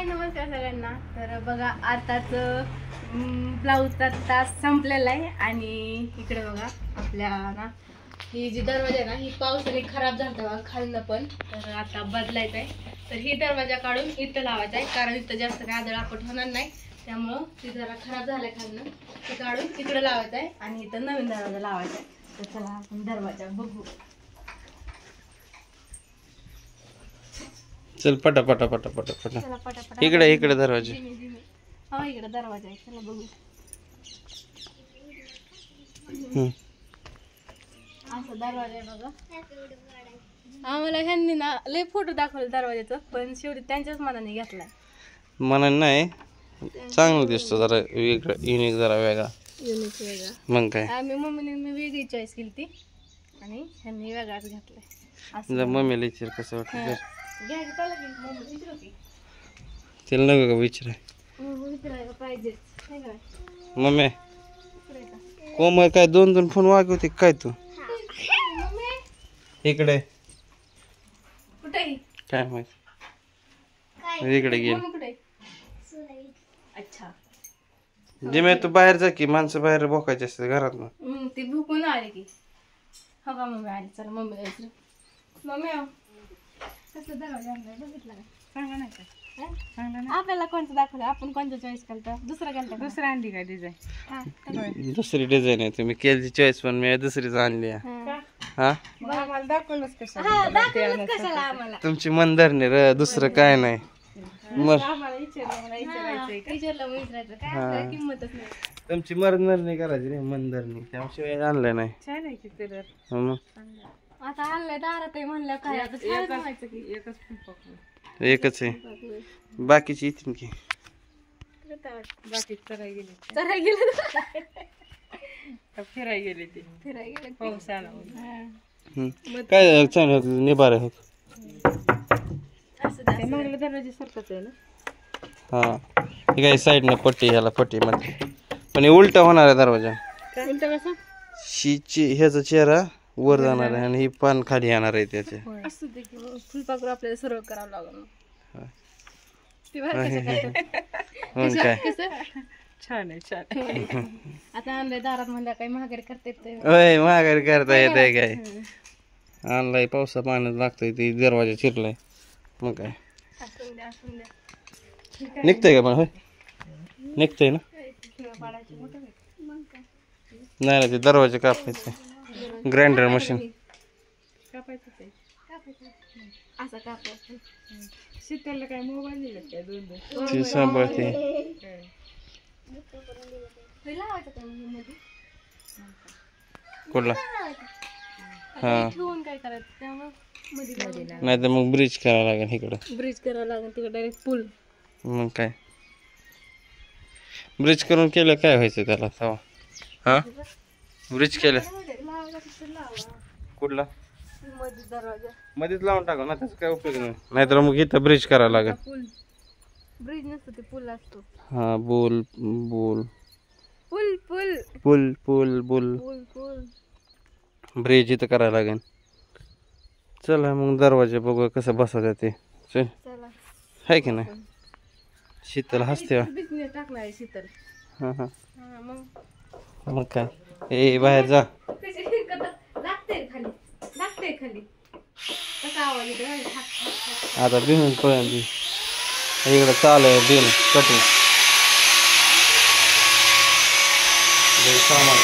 नमस्कार सगळ्यांना. तर बघा आताच ब्लाऊजचा तास संपलेला आहे आणि इकडे बघा आपल्या ना ही जी दरवाजा आहे ना ही पावसाने खराब झाला बघा खालनं पण. तर आता बदलायचं आहे. तर ही दरवाजा काढून इथं लावायचा आहे कारण इथं जास्त काय आदळ आपट होणार नाही. त्यामुळं ती जरा खराब झालाय खालनं ती काढून इकडे लावायचं आहे आणि इथं नवीन दरवाजा लावायचा आहे. तर चला आपण दरवाजा बघू. चल पटा पटा पटा पटा पटा चला पटापटा इकडे इकडे दरवाजा. हा इकडे दरवाजा आहे. चला बघू. असा दरवाजा आहे बघा. आम्हाला ह्यांनी ना लय फोटो दाखवले दरवाजाचं पण शेवटी त्यांच्याच मनाने घेतलाय. मला नाही चांगलं दिसतो जरा वेगळं युनिक जरा वेगळा युनिक वेगळा. मग काय आम्ही मम्मीने मी वेगळी चॉईस केली ती आणि ह्यांनी वेगळाच घेतलाय. तुझ्या मम्मीला विचार कसं वाटतं घ्यायचं चाललं की मम्मी विचारू की तिला नको का विचार विचारायला पाहिजे. मम्मी कोमल काय दोन दोन फोन वागवते काय तू इकडे कुठे काय माहिती इकडे गेली. कुठे अच्छा जिमे तू बाहेर जा की माणसं बाहेर भोकायचे असते घरात ना. ती भुकून आली की हो का मम्मी आली. चला मम्मी जायचं. मम्मी कसं दरवाजा आणलाय बघितला का? सांगा नाही का? आपल्याला कोणतं दाखवलं आपण कोणतं चॉईस केलं दुसरं केलं दुसरं आणली काय डिझाईन दुसरी डिझाईन आहे तुम्ही केलची चॉईस पण मी दुसरीच आणली आहे. हा दाखवलंच कशाला आम्हाला तुमची मन धरणे र दुसरं काय नाही. मग विचारलं विचारायचं काय आपल्याला किंमतच नाही. तुमची मरणधरणी करायची रे मनधरणी त्याशिवाय आणलं नाही. छान आहे की कलर. मग आता आणलंय दारात आहे म्हणलं काय आता छान व्हायचं की एकच आहे बाकीची येतील की बाकी चराय गेले फिराय गेले पाऊस आला काय चांगलं निभार आहे. मागल्या दरवाजे सारखंच आहे ना. हा हे काय साईडनं पट्टी ह्याला पट्टी मध्ये पण हे उलटा होणार आहे दरवाजा. कसं ह्याचा चेहरा वर जाणार आहे आणि ही पान खाली येणार आहे त्याचे. असू दे की फुलपाखरू आपल्याला सर्व करावं लागलं. छान आहे छान. आता आणलंय दारात म्हणलं काही महागारी करता येत महागारी करता येत आहे काय आणलाय पावसा पाण्यात लागतंय ते दरवाजा चिरलाय मग काय निघतंय का पण होय निघतंय ना. नाही ना ते दरवाजा कापायचे ग्राइंडर मशीन असं कापायचं. शीतलला काय मोबाईल दिला काय दोन ती सांभाळते. कुठला हा ठेवून काय करायचं त्यामुळे नाही तर मग ब्रिज करावं लागेल इकडं. ब्रिज करावं लागेल तिकडे डायरेक्ट पूल. मग काय ब्रिज करून केलं काय व्हायचं त्याला तेव्हा. हा ब्रिज केलं कुठला दरवाजा मध्येच लावून टाका ना त्याचा काय उपयोग नाही. नाहीतर मग इथं ब्रिज करावं लागेल. पूल ब्रिज नसतो ते पूल असतो. हा बोल बोल पूल पूल पूल पूल बोल पूल पूल ब्रिज इथं करायला लागेल. चला मग दरवाजा बघू कसं बसवतात ते. चल चला आहे की नाही. शीतल हसते बिझनेस टाकणार आहे शीतल. हा हा मग मग काय ए बाहेर जा. लागते खाली कसा आवाज येतो. आता बिहून पळून इकडं चालू आहे बिल कटिंग सामान.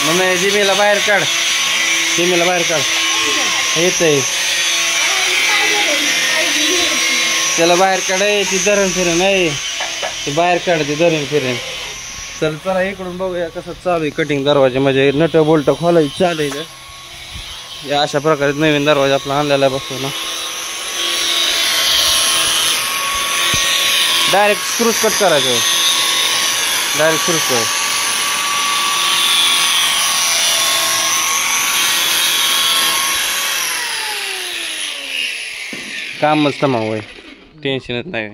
मम्मी जिमीला बाहेर काढ जिमीला बाहेर काढ येत आहे त्याला बाहेर काढाय ती धरण फिरण नाही ते बाहेर काढते धरण फिरण. चल चला इकडून बघूया कसं चालू आहे कटिंग दरवाजे. म्हणजे नट बोल्ट खोलायचं चालू आहे. या अशा प्रकारे नवीन दरवाजा आपला आणलेला आहे बसतो ना. डायरेक्ट स्क्रूज कट करायचं. डायरेक्ट स्क्रूज कर. कामच तमाव आहे. टेन्शनच नाही.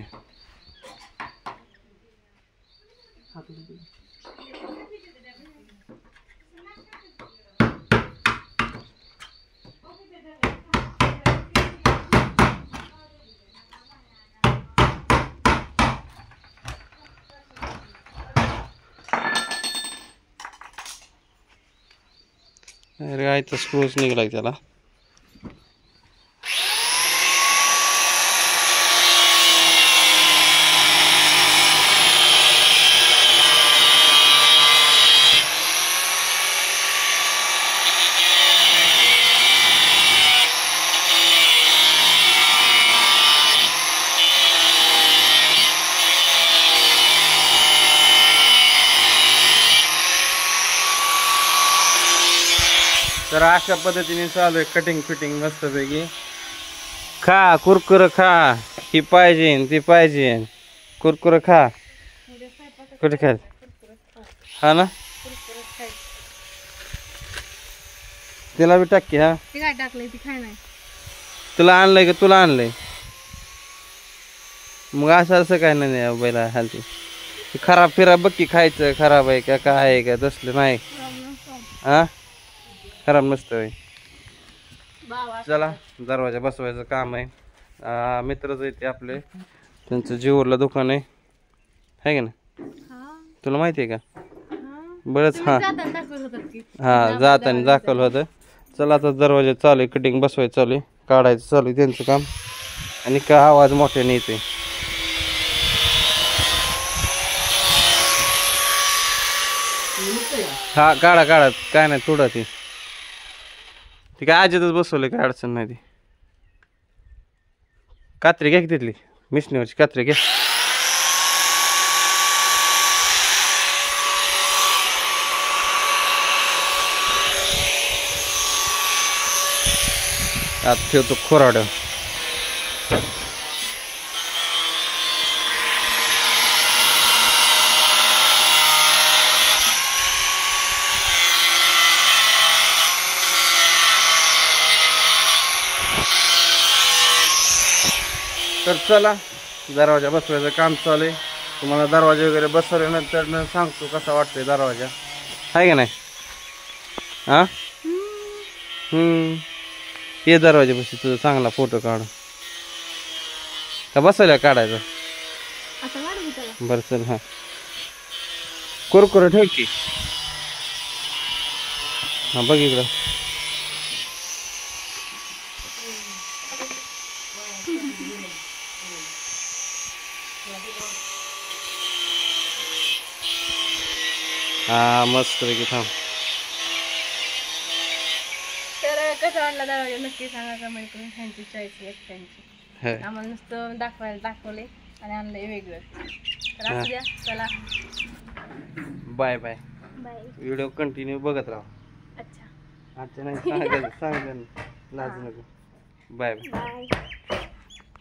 अरे आयता स्क्रूज निघाला त्याला. तर अशा पद्धतीने चालू आहे कटिंग फिटिंग मस्तपैकी. खा कुरकुर खा. ही पाहिजे ती पाहिजे. कुरकुर खा. कुठे खाय हा ना. तिला बी टाकी. हा ते काय टाकलंय ती खाय नाही. तुला आणलंय का तुला आणलंय. मग असं काय नाही बैला हालती. खराब फिराब बघ की खायचं. खराब आहे का काय आहे का तसलं नाही. हा खराब नसतं. चला दरवाजा बसवायचं काम आहे. मित्रच आहे ते आपले. त्यांचं जीवरला दुकान आहे का ना. तुला माहिती आहे का. बरंच. हा हा जाताना दाखवलं होतं. चला आता दरवाजा चालू आहे कटिंग बसवायचं चालू आहे. काढायचं चालू आहे त्यांचं काम. आणि का आवाज मोठ्याने येते. हा काढा काढा काय नाही थोडं ती काय आजीतच बसवलं काय अडचण नाही. ती कात्री घ्या की तिथली मिशनीवरची कात्री घ्या. आता ठेवतो खोराड. तर चला दरवाजा बसवायचं काम चालू आहे. तुम्हाला दरवाजा वगैरे बसवल्यानंतर सांगतो कसा वाटतोय दरवाजा आहे का नाही. हा ये दरवाजा बस तुझा चांगला फोटो काढ. का बसवल्या काढायचा. बरं चल. हा कुरकुर ठेव की. हा बघ इकडं. हा मस्त पैकी थांब. तर कसं वाटलं दरवाजा नक्की सांगा कमेंट करून. त्यांची चॉईस एक त्यांची. आम्हाला नुसतं दाखवले आणि आणलंय वेगळं. तर असू द्या. चला bye bye. Bye. Video continue बघत राहा. अच्छा अच्छा नाही सांग लाज नको. Bye bye.